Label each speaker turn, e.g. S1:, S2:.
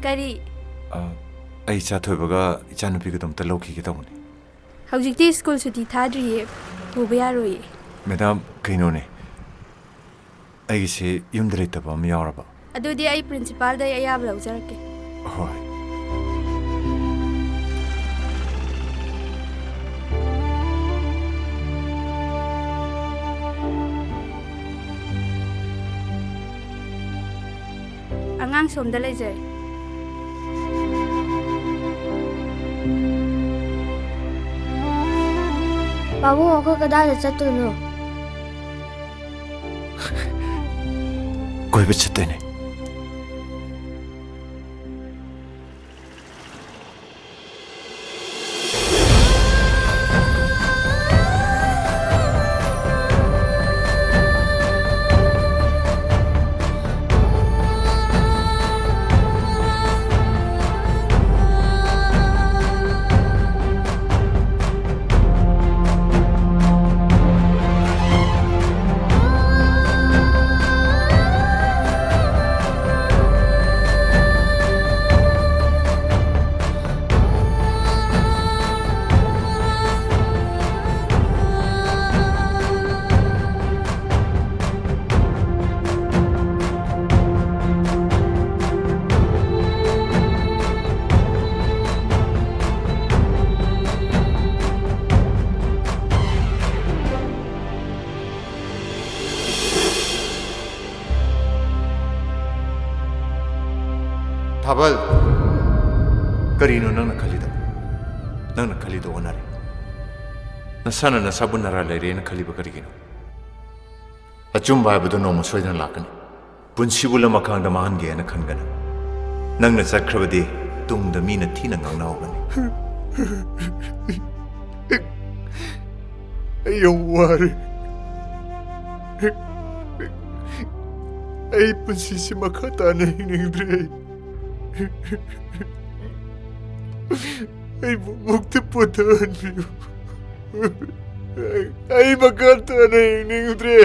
S1: Kari?
S2: I Thoi Chanu Pigatum Taloki Gitoni.
S1: How did this school to Tadri? Ubiaroi.
S2: Madame Kinone. I say Yundritaba Miaraba.
S1: I do the principal day I have Lozarke.
S2: Oh.
S1: Angang som the laser.
S3: Babu, ako kadali sa tuno.
S2: Koi bitsatene. Tabal Karino Nana Kalido Nana Kalido Onari Nasana Nasabunara Lady and Kaliba Karigino. A Jumba Budono Sweden Lakan Bunshibula Makanda Mahangi and a Kangana Nanga Zakravadi Dung the Mina Tina Naogan.
S4: You worry. I pensisi makata na hinigre. Ay magtiputan niyo. Ay makata na hinigre.